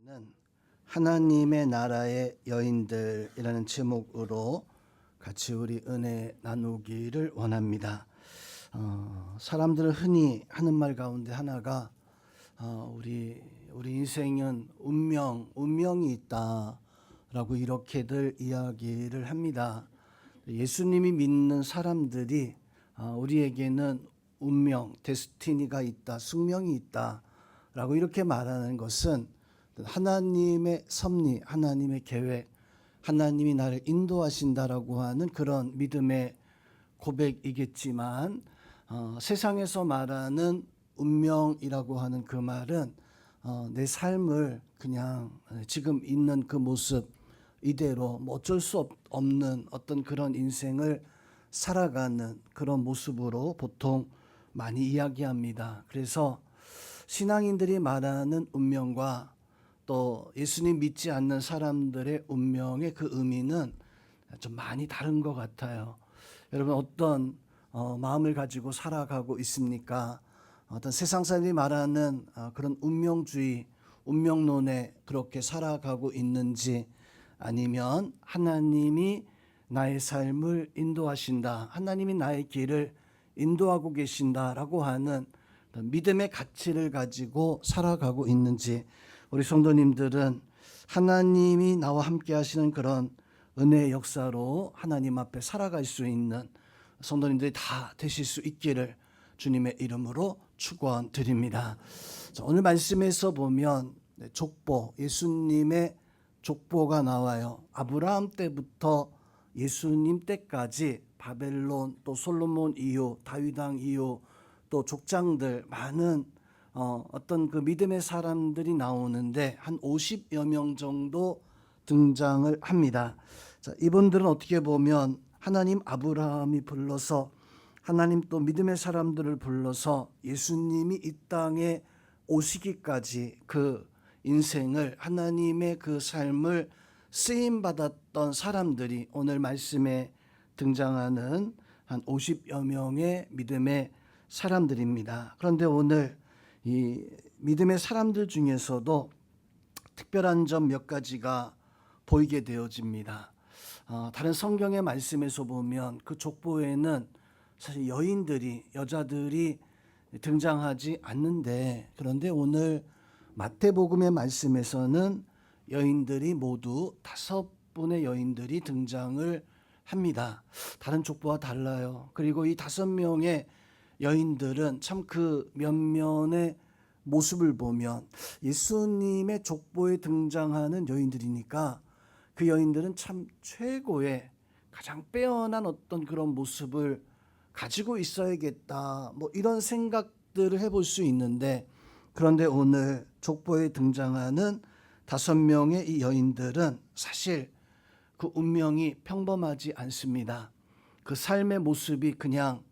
는 하나님의 나라의 여인들이라는 제목으로 같이 우리 은혜 나누기를 원합니다. 사람들은 흔히 하는 말 가운데 하나가 우리 인생은 운명이 있다라고 이렇게들 이야기를 합니다. 예수님이 믿는 사람들이 우리에게는 운명, 데스티니가 있다, 숙명이 있다라고 이렇게 말하는 것은 하나님의 섭리, 하나님의 계획, 하나님이 나를 인도하신다라고 하는 그런 믿음의 고백이겠지만 세상에서 말하는 운명이라고 하는 그 말은 내 삶을 그냥 지금 있는 그 모습 이대로 뭐 어쩔 수 없는 어떤 그런 인생을 살아가는 그런 모습으로 보통 많이 이야기합니다. 그래서 신앙인들이 말하는 운명과 또 예수님 믿지 않는 사람들의 운명의 그 의미는 좀 많이 다른 것 같아요. 여러분 어떤 마음을 가지고 살아가고 있습니까? 어떤 세상 사람들이 말하는 그런 운명주의, 운명론에 그렇게 살아가고 있는지, 아니면 하나님이 나의 삶을 인도하신다, 하나님이 나의 길을 인도하고 계신다라고 하는 믿음의 가치를 가지고 살아가고 있는지, 우리 성도님들은 하나님이 나와 함께 하시는 그런 은혜의 역사로 하나님 앞에 살아갈 수 있는 성도님들이 다 되실 수 있기를 주님의 이름으로 축원드립니다. 오늘 말씀에서 보면 족보, 예수님의 족보가 나와요. 아브라함 때부터 예수님 때까지 바벨론, 또 솔로몬 이후, 다윗 왕 이후, 또 족장들 많은 어떤 그 믿음의 사람들이 나오는데 한 50여 명 정도 등장을 합니다. 자, 이분들은 어떻게 보면 하나님 아브라함이 불러서, 하나님 또 믿음의 사람들을 불러서 예수님이 이 땅에 오시기까지 그 인생을, 하나님의 그 삶을 쓰임 받았던 사람들이 오늘 말씀에 등장하는 한 50여 명의 믿음의 사람들입니다. 그런데 오늘 이 믿음의 사람들 중에서도 특별한 점 몇 가지가 보이게 되어집니다. 다른 성경의 말씀에서 보면 그 족보에는 사실 여자들이 등장하지 않는데, 그런데 오늘 마태복음의 말씀에서는 여인들이 모두 5분의 여인들이 등장을 합니다. 다른 족보와 달라요. 그리고 이 5명의 여인들은 참 그 면면의 모습을 보면 예수님의 족보에 등장하는 여인들이니까 그 여인들은 참 최고의 가장 빼어난 어떤 그런 모습을 가지고 있어야겠다, 뭐 이런 생각들을 해볼 수 있는데, 그런데 오늘 족보에 등장하는 5명의 이 여인들은 사실 그 운명이 평범하지 않습니다. 그 삶의 모습이 그냥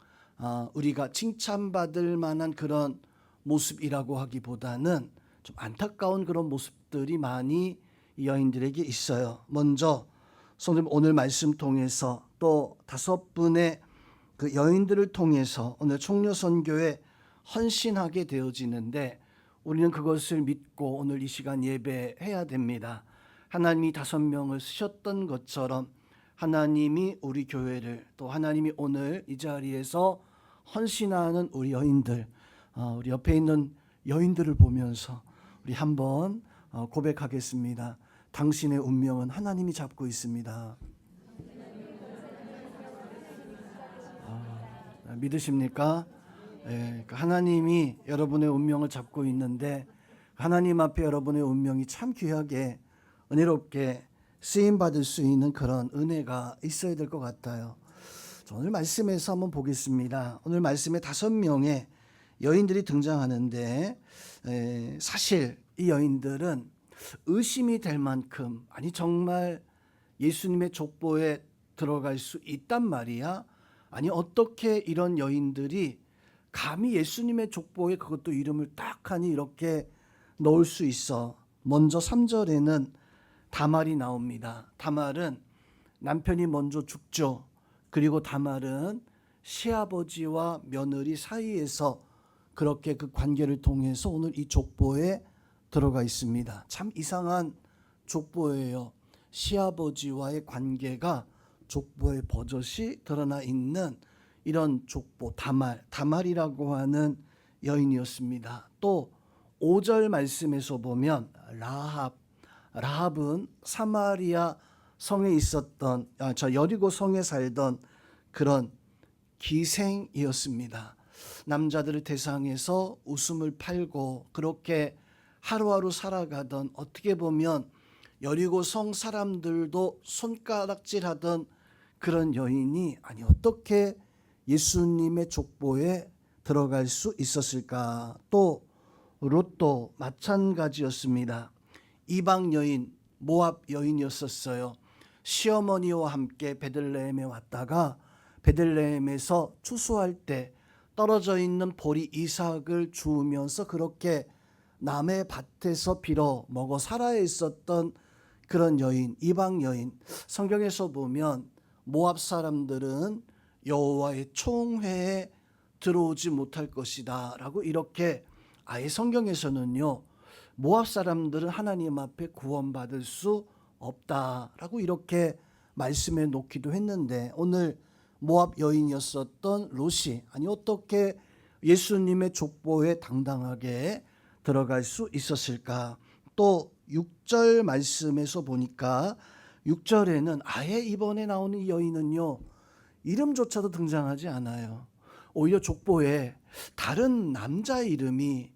우리가 칭찬받을 만한 그런 모습이라고 하기보다는 좀 안타까운 그런 모습들이 많이 이 여인들에게 있어요. 먼저 성도님 오늘 말씀 통해서 또 5분의 그 여인들을 통해서 오늘 총려 선교에 헌신하게 되어지는데, 우리는 그것을 믿고 오늘 이 시간 예배해야 됩니다. 하나님이 5명을 쓰셨던 것처럼 하나님이 우리 교회를, 또 하나님이 오늘 이 자리에서 헌신하는 우리 여인들, 우리 옆에 있는 여인들을 보면서 우리 한번 고백하겠습니다. 당신의 운명은 하나님이 잡고 있습니다. 믿으십니까? 예, 하나님이 여러분의 운명을 잡고 있는데, 하나님 앞에 여러분의 운명이 참 귀하게 은혜롭게 쓰임받을 수 있는 그런 은혜가 있어야 될 것 같아요. 오늘 말씀에서 한번 보겠습니다. 오늘 말씀에 5명의 여인들이 등장하는데, 사실 이 여인들은 의심이 될 만큼, 아니 정말 예수님의 족보에 들어갈 수 있단 말이야? 아니 어떻게 이런 여인들이 감히 예수님의 족보에 그것도 이름을 딱 하니 이렇게 넣을 수 있어? 먼저 3절에는 다말이 나옵니다. 다말은 남편이 먼저 죽죠. 그리고 다말은 시아버지와 며느리 사이에서 그렇게 그 관계를 통해서 오늘 이 족보에 들어가 있습니다. 참 이상한 족보예요. 시아버지와의 관계가 족보의 버젓이 드러나 있는 이런 족보, 다말이라고 하는 여인이었습니다. 또 5절 말씀에서 보면 라합은 사마리아 성에 있었던 여리고 성에 살던 그런 기생이었습니다. 남자들을 대상해서 웃음을 팔고 그렇게 하루하루 살아가던, 어떻게 보면 여리고 성 사람들도 손가락질하던 그런 여인이 어떻게 예수님의 족보에 들어갈 수 있었을까? 또 롯도 마찬가지였습니다. 이방 여인, 모압 여인이었었어요. 시어머니와 함께 베들레헴에 왔다가 베들레헴에서 추수할 때 떨어져 있는 보리 이삭을 주우면서 그렇게 남의 밭에서 빌어 먹어 살아 있었던 그런 여인, 이방 여인. 성경에서 보면 모압 사람들은 여호와의 총회에 들어오지 못할 것이다 라고 이렇게, 아예 성경에서는요 모압 사람들은 하나님 앞에 구원받을 수 없다라고 이렇게 말씀해 놓기도 했는데, 오늘 모압 여인이었었던 롯이 어떻게 예수님의 족보에 당당하게 들어갈 수 있었을까? 또 6절 말씀에서 보니까 6절에는 아예 이번에 나오는 이 여인은요 이름조차도 등장하지 않아요. 오히려 족보에 다른 남자 이름이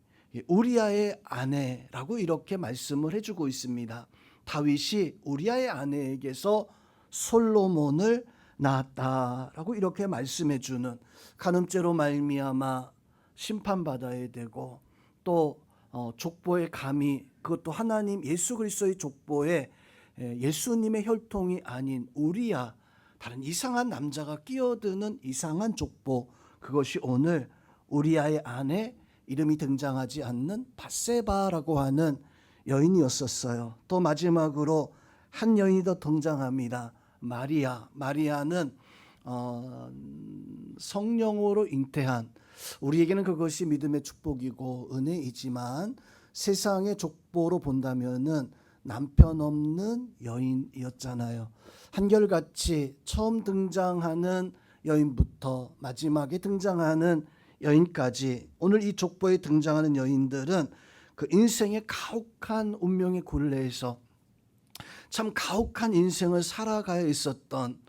우리아의 아내라고 이렇게 말씀을 해주고 있습니다. 다윗이 우리아의 아내에게서 솔로몬을 낳았다라고 이렇게 말씀해주는, 간음죄로 말미암아 심판받아야 되고 또 족보에 감히, 그것도 하나님 예수 그리스도의 족보에 예수님의 혈통이 아닌 우리아, 다른 이상한 남자가 끼어드는 이상한 족보, 그것이 오늘 우리아의 아내, 이름이 등장하지 않는 밧세바라고 하는 여인이었었어요. 또 마지막으로 한 여인이 더 등장합니다. 마리아는 성령으로 잉태한, 우리에게는 그것이 믿음의 축복이고 은혜이지만 세상의 족보로 본다면은 남편 없는 여인이었잖아요. 한결같이 처음 등장하는 여인부터 마지막에 등장하는 여인까지, 오늘 이 족보에 등장하는 여인들은 그 인생의 가혹한 운명의 굴레에서 참 가혹한 인생을 살아가야 있었던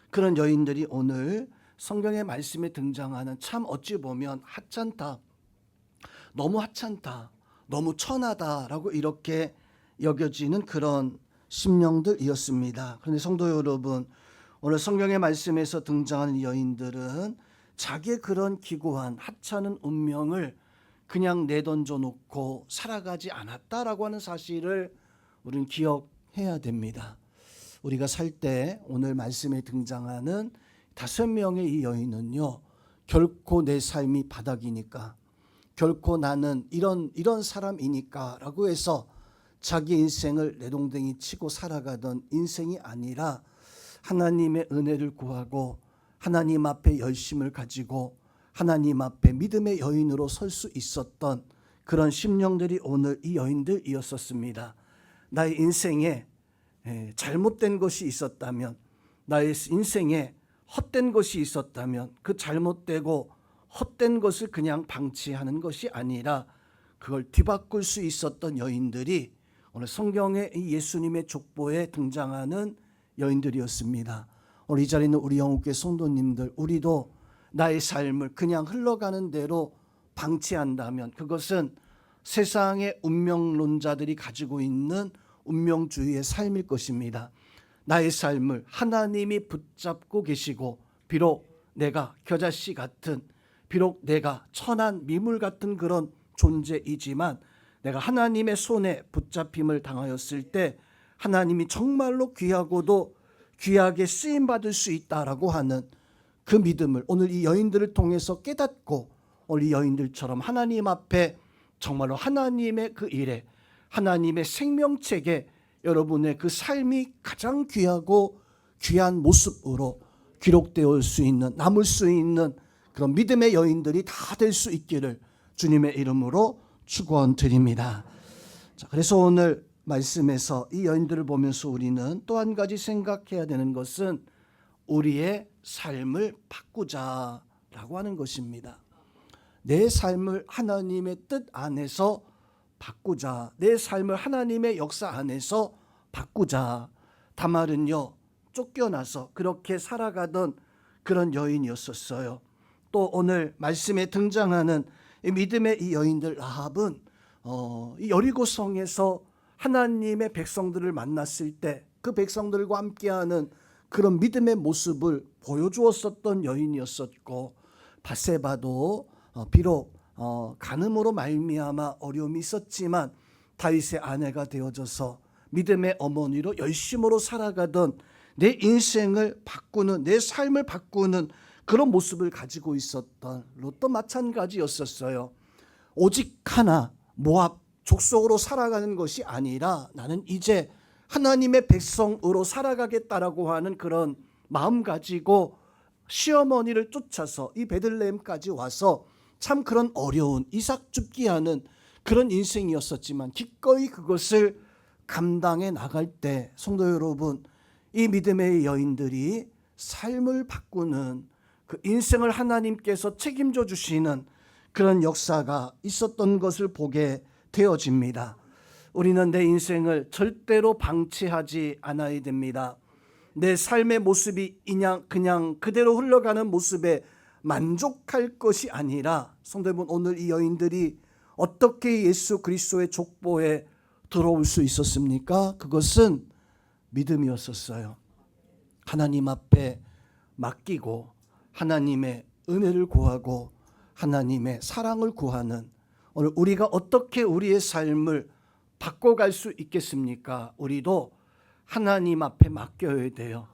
그런 여인들이 오늘 성경의 말씀에 등장하는, 참 어찌 보면 하찮다, 너무 천하다라고 이렇게 여겨지는 그런 심령들이었습니다. 그런데 성도 여러분, 오늘 성경의 말씀에서 등장하는 여인들은 자기의 그런 기고한 하찮은 운명을 그냥 내던져 놓고 살아가지 않았다라고 하는 사실을 우리는 기억해야 됩니다. 우리가 살 때 오늘 말씀에 등장하는 5명의 이 여인은요, 결코 내 삶이 바닥이니까, 결코 나는 이런 사람이니까 라고 해서 자기 인생을 내동댕이 치고 살아가던 인생이 아니라 하나님의 은혜를 구하고 하나님 앞에 열심을 가지고 하나님 앞에 믿음의 여인으로 설 수 있었던 그런 심령들이 오늘 이 여인들이었었습니다. 나의 인생에 잘못된 것이 있었다면, 나의 인생에 헛된 것이 있었다면 그 잘못되고 헛된 것을 그냥 방치하는 것이 아니라 그걸 뒤바꿀 수 있었던 여인들이 오늘 성경의 예수님의 족보에 등장하는 여인들이었습니다. 오늘 이 자리에 있는 우리 영국교회 성도님들, 우리도 나의 삶을 그냥 흘러가는 대로 방치한다면 그것은 세상의 운명론자들이 가지고 있는 운명주의의 삶일 것입니다. 나의 삶을 하나님이 붙잡고 계시고, 비록 내가 겨자씨 같은, 비록 내가 천한 미물 같은 그런 존재이지만 내가 하나님의 손에 붙잡힘을 당하였을 때 하나님이 정말로 귀하고도 귀하게 쓰임받을 수 있다라고 하는 그 믿음을 오늘 이 여인들을 통해서 깨닫고, 오늘 이 여인들처럼 하나님 앞에 정말로 하나님의 그 일에, 하나님의 생명책에 여러분의 그 삶이 가장 귀하고 귀한 모습으로 기록되어 올 수 있는, 남을 수 있는 그런 믿음의 여인들이 다 될 수 있기를 주님의 이름으로 축원드립니다. 자, 그래서 오늘 말씀에서 이 여인들을 보면서 우리는 또 한 가지 생각해야 되는 것은 우리의 삶을 바꾸자라고 하는 것입니다. 내 삶을 하나님의 뜻 안에서 바꾸자. 내 삶을 하나님의 역사 안에서 바꾸자. 다말은요, 쫓겨나서 그렇게 살아가던 그런 여인이었었어요. 또 오늘 말씀에 등장하는 이 믿음의 이 여인들 라합은 이 여리고성에서 하나님의 백성들을 만났을 때 그 백성들과 함께하는 그런 믿음의 모습을 보여주었었던 여인이었었고, 바세바도 비록 간음으로 말미암아 어려움이 있었지만 다윗의 아내가 되어져서 믿음의 어머니로 열심으로 살아가던 내 인생을 바꾸는, 내 삶을 바꾸는 그런 모습을 가지고 있었던 롯도 마찬가지였었어요. 오직 하나 모압 족속으로 살아가는 것이 아니라 나는 이제 하나님의 백성으로 살아가겠다라고 하는 그런 마음 가지고 시어머니를 쫓아서 이 베들레헴까지 와서 참 그런 어려운 이삭 줍기 하는 그런 인생이었었지만 기꺼이 그것을 감당해 나갈 때 성도 여러분, 이 믿음의 여인들이 삶을 바꾸는 그 인생을 하나님께서 책임져 주시는 그런 역사가 있었던 것을 보게 되어집니다. 우리는 내 인생을 절대로 방치하지 않아야 됩니다. 내 삶의 모습이 그냥 그대로 흘러가는 모습에 만족할 것이 아니라, 성도 여러분, 오늘 이 여인들이 어떻게 예수 그리스도의 족보에 들어올 수 있었습니까? 그것은 믿음이었었어요. 하나님 앞에 맡기고 하나님의 은혜를 구하고 하나님의 사랑을 구하는, 오늘 우리가 어떻게 우리의 삶을 바꿔갈 수 있겠습니까? 우리도 하나님 앞에 맡겨야 돼요.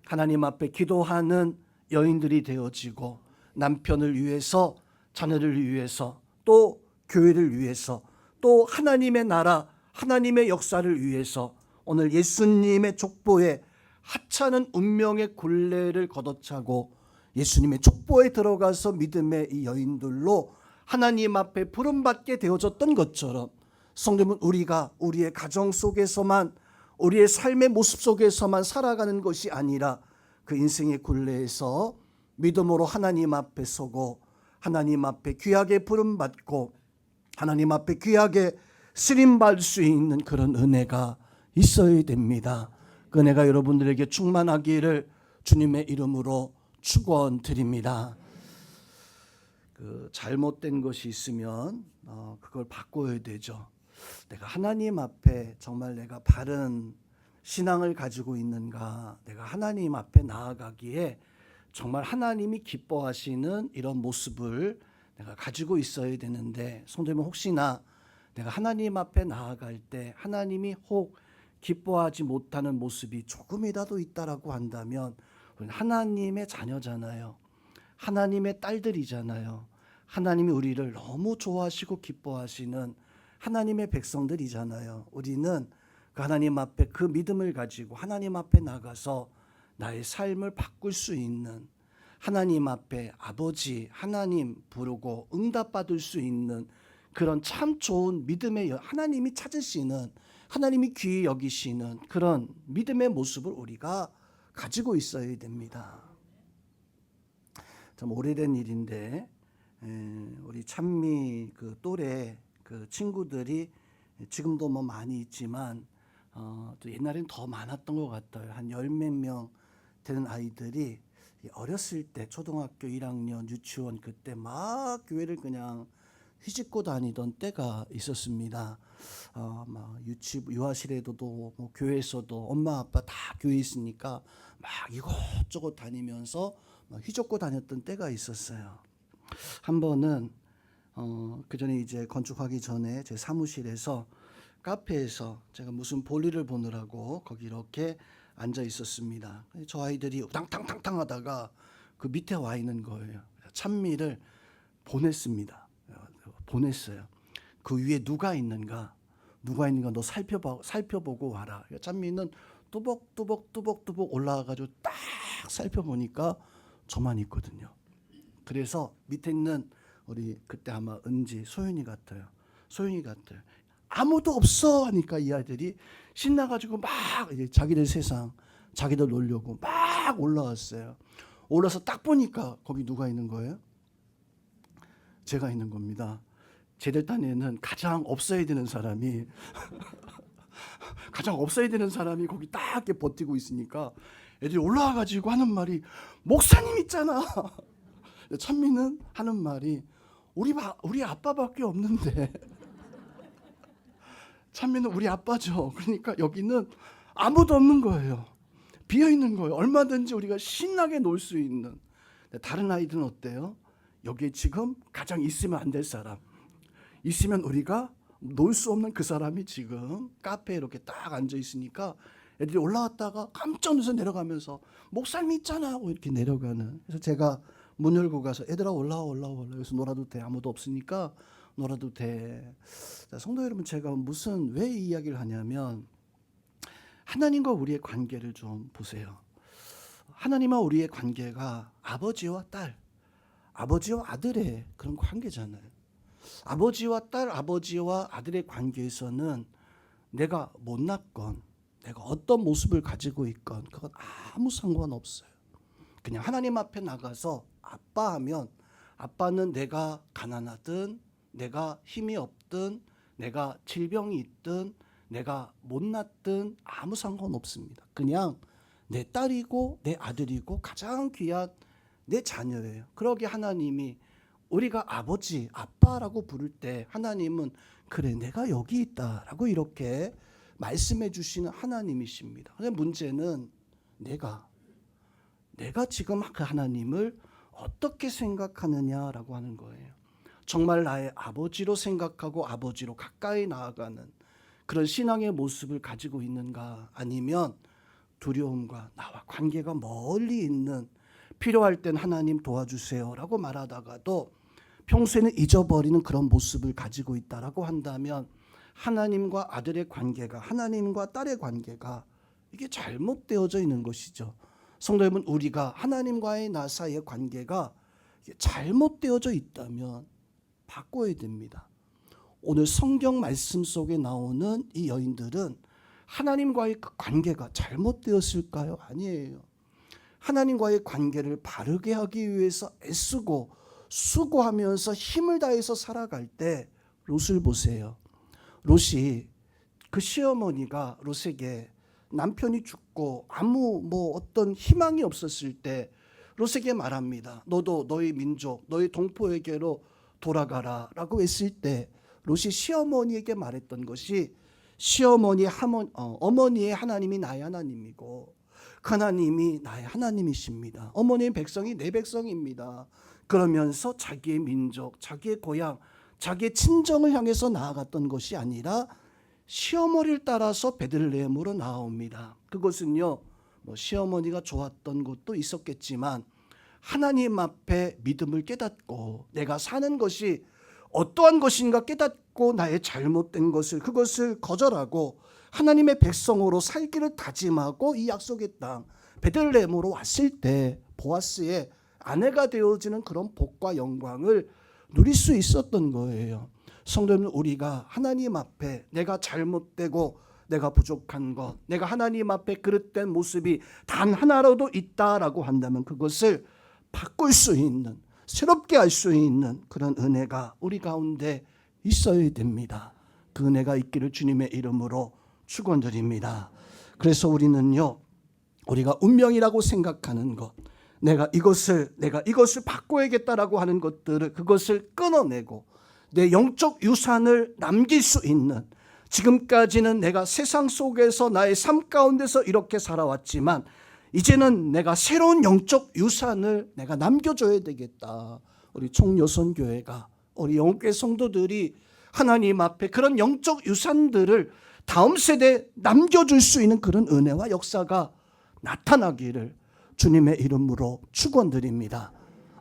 하나님 앞에 기도하는 여인들이 되어지고, 남편을 위해서, 자녀를 위해서, 또 교회를 위해서, 또 하나님의 나라, 하나님의 역사를 위해서 오늘 예수님의 족보에 하찮은 운명의 굴레를 걷어차고 예수님의 족보에 들어가서 믿음의 이 여인들로 하나님 앞에 부름받게 되어졌던 것처럼, 성도님은 우리가 우리의 가정 속에서만, 우리의 삶의 모습 속에서만 살아가는 것이 아니라 그 인생의 굴레에서 믿음으로 하나님 앞에 서고 하나님 앞에 귀하게 부름받고 하나님 앞에 귀하게 쓰임받을 수 있는 그런 은혜가 있어야 됩니다. 그 은혜가 여러분들에게 충만하기를 주님의 이름으로 축원드립니다. 잘못된 것이 있으면 그걸 바꿔야 되죠. 내가 하나님 앞에 정말 내가 바른 신앙을 가지고 있는가, 내가 하나님 앞에 나아가기에 정말 하나님이 기뻐하시는 이런 모습을 내가 가지고 있어야 되는데, 성도님 혹시나 내가 하나님 앞에 나아갈 때 하나님이 혹 기뻐하지 못하는 모습이 조금이라도 있다라고 한다면, 우리는 하나님의 자녀잖아요. 하나님의 딸들이잖아요. 하나님이 우리를 너무 좋아하시고 기뻐하시는 하나님의 백성들이잖아요. 우리는 그 하나님 앞에 그 믿음을 가지고 하나님 앞에 나가서 나의 삶을 바꿀 수 있는, 하나님 앞에 아버지 하나님 부르고 응답받을 수 있는 그런 참 좋은 믿음의, 하나님이 찾으시는, 하나님이 귀히 여기시는 그런 믿음의 모습을 우리가 가지고 있어야 됩니다. 좀 오래된 일인데 우리 찬미 그 또래 그 친구들이 지금도 뭐 많이 있지만 또 옛날에는 더 많았던 것 같아요. 한 열 몇 명 되는 아이들이 어렸을 때 초등학교 1학년 유치원 그때 막 교회를 그냥 휘짓고 다니던 때가 있었습니다. 막 유아실에도 뭐 교회에서도 엄마 아빠 다 교회 있으니까 막 이곳저곳 다니면서 막 휘젓고 다녔던 때가 있었어요. 한 번은 그 전에 이제 건축하기 전에 제 사무실에서 카페에서 제가 무슨 볼일을 보느라고 거기 이렇게 앉아 있었습니다. 저 아이들이 우당탕탕탕 하다가 그 밑에 와 있는 거예요. 찬미를 보냈어요. 그 위에 누가 있는가 너 살펴보고 와라. 찬미는 뚜벅뚜벅 올라와가지고 딱 살펴보니까 저만 있거든요. 그래서 밑에 있는 우리 그때 아마 은지 소윤이 같아요. 아무도 없어 하니까 이 아들이 신나가지고 막 이제 자기들 세상, 자기들 놀려고 막 올라왔어요. 올라서 딱 보니까 거기 누가 있는 거예요? 제가 있는 겁니다. 쟤들 딴에는 가장 없어야 되는 사람이 가장 없어야 되는 사람이 거기 딱 이렇게 버티고 있으니까 애들이 올라와가지고 하는 말이 목사님 있잖아. 찬미는 하는 말이 우리 아빠밖에 없는데 찬미는 우리 아빠죠. 그러니까 여기는 아무도 없는 거예요. 비어 있는 거예요. 얼마든지 우리가 신나게 놀 수 있는. 다른 아이들은 어때요? 여기에 지금 가장 있으면 안 될 사람, 있으면 우리가 놀 수 없는 그 사람이 지금 카페에 이렇게 딱 앉아 있으니까 애들이 올라왔다가 깜짝 놀라서 내려가면서 목사님 있잖아 하고 이렇게 내려가는. 그래서 제가 문 열고 가서 애들아 올라와. 그래서 놀아도 돼. 아무도 없으니까 놀아도 돼. 자, 성도 여러분, 제가 왜 이 이야기를 하냐면 하나님과 우리의 관계를 좀 보세요. 하나님과 우리의 관계가 아버지와 딸, 아버지와 아들의 그런 관계잖아요. 아버지와 딸, 아버지와 아들의 관계에서는 내가 못났건 내가 어떤 모습을 가지고 있건 그건 아무 상관없어요. 그냥 하나님 앞에 나가서 아빠 하면 아빠는 내가 가난하든 내가 힘이 없든 내가 질병이 있든 내가 못났든 아무 상관없습니다. 그냥 내 딸이고 내 아들이고 가장 귀한 내 자녀예요. 그러기에 하나님이 우리가 아버지, 아빠라고 부를 때 하나님은 그래 내가 여기 있다라고 이렇게 말씀해 주시는 하나님이십니다. 그런데 문제는 내가 지금 그 하나님을 어떻게 생각하느냐라고 하는 거예요. 정말 나의 아버지로 생각하고 아버지로 가까이 나아가는 그런 신앙의 모습을 가지고 있는가, 아니면 두려움과 나와 관계가 멀리 있는, 필요할 땐 하나님 도와주세요라고 말하다가도 평소에는 잊어버리는 그런 모습을 가지고 있다라고 한다면 하나님과 아들의 관계가, 하나님과 딸의 관계가 이게 잘못되어져 있는 것이죠. 성도 여러분, 우리가 하나님과의 나 사이의 관계가 잘못되어져 있다면 바꿔야 됩니다. 오늘 성경 말씀 속에 나오는 이 여인들은 하나님과의 그 관계가 잘못되었을까요? 아니에요. 하나님과의 관계를 바르게 하기 위해서 애쓰고 수고하면서 힘을 다해서 살아갈 때 롯을 보세요. 롯이, 그 시어머니가 롯에게 남편이 죽고 아무 어떤 희망이 없었을 때 롯에게 말합니다. 너도 너희 민족, 너희 동포에게로 돌아가라 라고 했을 때 롯이 시어머니에게 말했던 것이, 어머니의 하나님이 나의 하나님이고 그 하나님이 나의 하나님이십니다. 어머니의 백성이 내 백성입니다. 그러면서 자기의 민족, 자기의 고향, 자기의 친정을 향해서 나아갔던 것이 아니라 시어머니를 따라서 베들레헴으로 나옵니다. 그것은요, 시어머니가 좋았던 것도 있었겠지만 하나님 앞에 믿음을 깨닫고 내가 사는 것이 어떠한 것인가 깨닫고 나의 잘못된 것을, 그것을 거절하고 하나님의 백성으로 살기를 다짐하고 이 약속의 땅 베들레헴으로 왔을 때 보아스의 아내가 되어지는 그런 복과 영광을 누릴 수 있었던 거예요. 성도 여러분, 우리가 하나님 앞에 내가 잘못되고 내가 부족한 것, 내가 하나님 앞에 그릇된 모습이 단 하나라도 있다라고 한다면 그것을 바꿀 수 있는, 새롭게 할 수 있는 그런 은혜가 우리 가운데 있어야 됩니다. 그 은혜가 있기를 주님의 이름으로 축원드립니다. 그래서 우리는요, 우리가 운명이라고 생각하는 것, 내가 이것을 바꿔야겠다라고 하는 것들을, 그것을 끊어내고 내 영적 유산을 남길 수 있는, 지금까지는 내가 세상 속에서 나의 삶 가운데서 이렇게 살아왔지만 이제는 내가 새로운 영적 유산을 내가 남겨줘야 되겠다. 우리 총여선교회가, 우리 영계 성도들이 하나님 앞에 그런 영적 유산들을 다음 세대에 남겨줄 수 있는 그런 은혜와 역사가 나타나기를 주님의 이름으로 축원드립니다.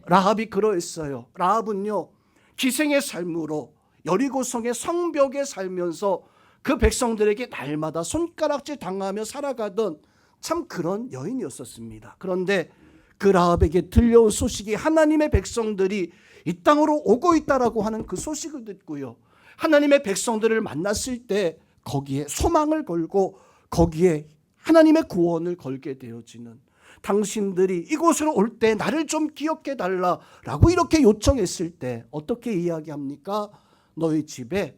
라합이 그러했어요. 라합은요, 기생의 삶으로 여리고성의 성벽에 살면서 그 백성들에게 날마다 손가락질 당하며 살아가던 참 그런 여인이었었습니다. 그런데 그 라합에게 들려온 소식이 하나님의 백성들이 이 땅으로 오고 있다라고 하는 그 소식을 듣고요, 하나님의 백성들을 만났을 때 거기에 소망을 걸고 거기에 하나님의 구원을 걸게 되어지는, 당신들이 이곳으로 올 때 나를 좀 기억해 달라라고 이렇게 요청했을 때 어떻게 이야기합니까? 너희 집에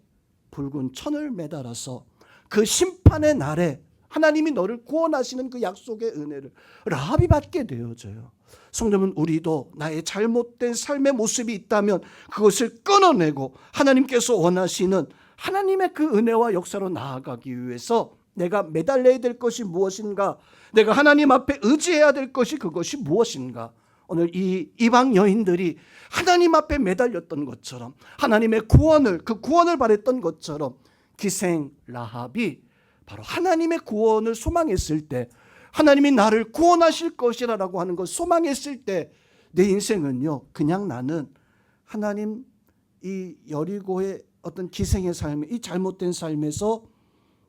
붉은 천을 매달아서 그 심판의 날에 하나님이 너를 구원하시는 그 약속의 은혜를 라합이 받게 되어져요. 성도는 우리도 나의 잘못된 삶의 모습이 있다면 그것을 끊어내고 하나님께서 원하시는 하나님의 그 은혜와 역사로 나아가기 위해서 내가 매달려야 될 것이 무엇인가, 내가 하나님 앞에 의지해야 될 것이 그것이 무엇인가. 오늘 이 이방 여인들이 하나님 앞에 매달렸던 것처럼, 하나님의 구원을, 그 구원을 바랬던 것처럼 기생 라합이 바로 하나님의 구원을 소망했을 때, 하나님이 나를 구원하실 것이라고 하는 걸 소망했을 때 내 인생은요, 그냥 나는 하나님 이 여리고의 어떤 기생의 삶, 이 잘못된 삶에서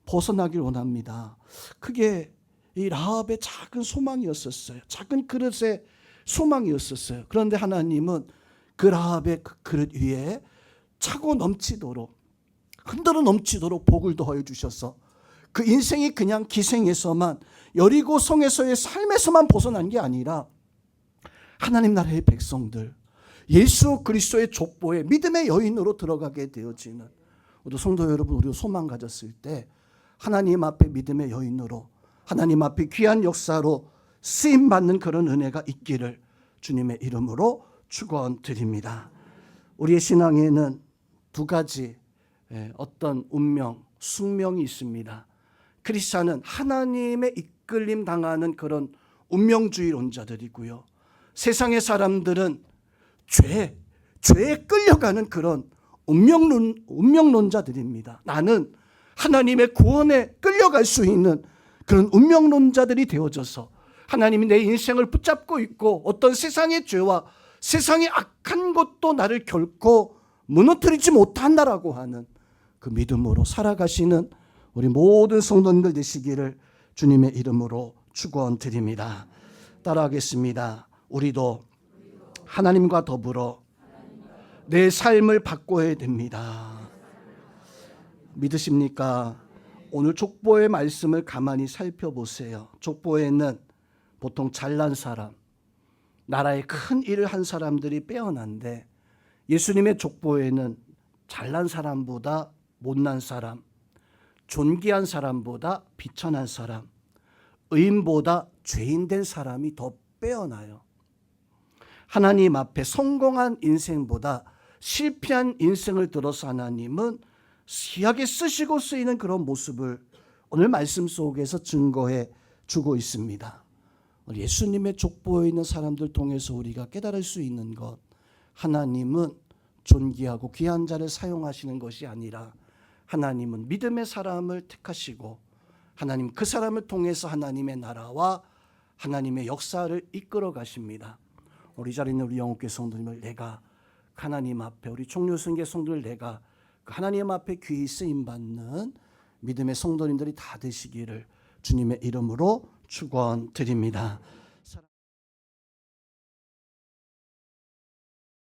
벗어나길 원합니다. 그게 이 라합의 작은 소망이었었어요. 작은 그릇의 소망이었었어요. 그런데 하나님은 그 라합의 그 그릇 위에 차고 넘치도록, 흔들어 넘치도록 복을 더해 주셔서 그 인생이 그냥 기생에서만, 여리고 성에서의 삶에서만 벗어난 게 아니라 하나님 나라의 백성들, 예수 그리스도의 족보에 믿음의 여인으로 들어가게 되어지는, 우리 성도 여러분, 우리 소망 가졌을 때 하나님 앞에 믿음의 여인으로, 하나님 앞에 귀한 역사로 쓰임받는 그런 은혜가 있기를 주님의 이름으로 축원드립니다. 우리의 신앙에는 두 가지 어떤 운명, 숙명이 있습니다. 크리스찬은 하나님의 이끌림 당하는 그런 운명주의론자들이고요, 세상의 사람들은 죄에 끌려가는 그런 운명론자들입니다. 나는 하나님의 구원에 끌려갈 수 있는 그런 운명론자들이 되어져서 하나님이 내 인생을 붙잡고 있고 어떤 세상의 죄와 세상의 악한 것도 나를 결코 무너뜨리지 못한다라고 하는 그 믿음으로 살아가시는 우리 모든 성도님들 되시기를 주님의 이름으로 축원드립니다. 따라하겠습니다. 우리도 하나님과 더불어 내 삶을 바꿔야 됩니다. 믿으십니까? 오늘 족보의 말씀을 가만히 살펴보세요. 족보에는 보통 잘난 사람, 나라의 큰 일을 한 사람들이 빼어난데, 예수님의 족보에는 잘난 사람보다 못난 사람, 존귀한 사람보다 비천한 사람, 의인보다 죄인된 사람이 더 빼어나요. 하나님 앞에 성공한 인생보다 실패한 인생을 들어서 하나님은 귀하게 쓰시고 쓰이는 그런 모습을 오늘 말씀 속에서 증거해 주고 있습니다. 예수님의 족보에 있는 사람들 통해서 우리가 깨달을 수 있는 것, 하나님은 존귀하고 귀한 자를 사용하시는 것이 아니라 하나님은 믿음의 사람을 택하시고 하나님 그 사람을 통해서 하나님의 나라와 하나님의 역사를 이끌어 가십니다. 우리 자리에 있는 우리 영국교회 성도님을 내가 하나님 앞에, 우리 총료승계 성도를 내가 하나님 앞에 귀히 쓰임받는 믿음의 성도님들이 다 되시기를 주님의 이름으로 축원드립니다.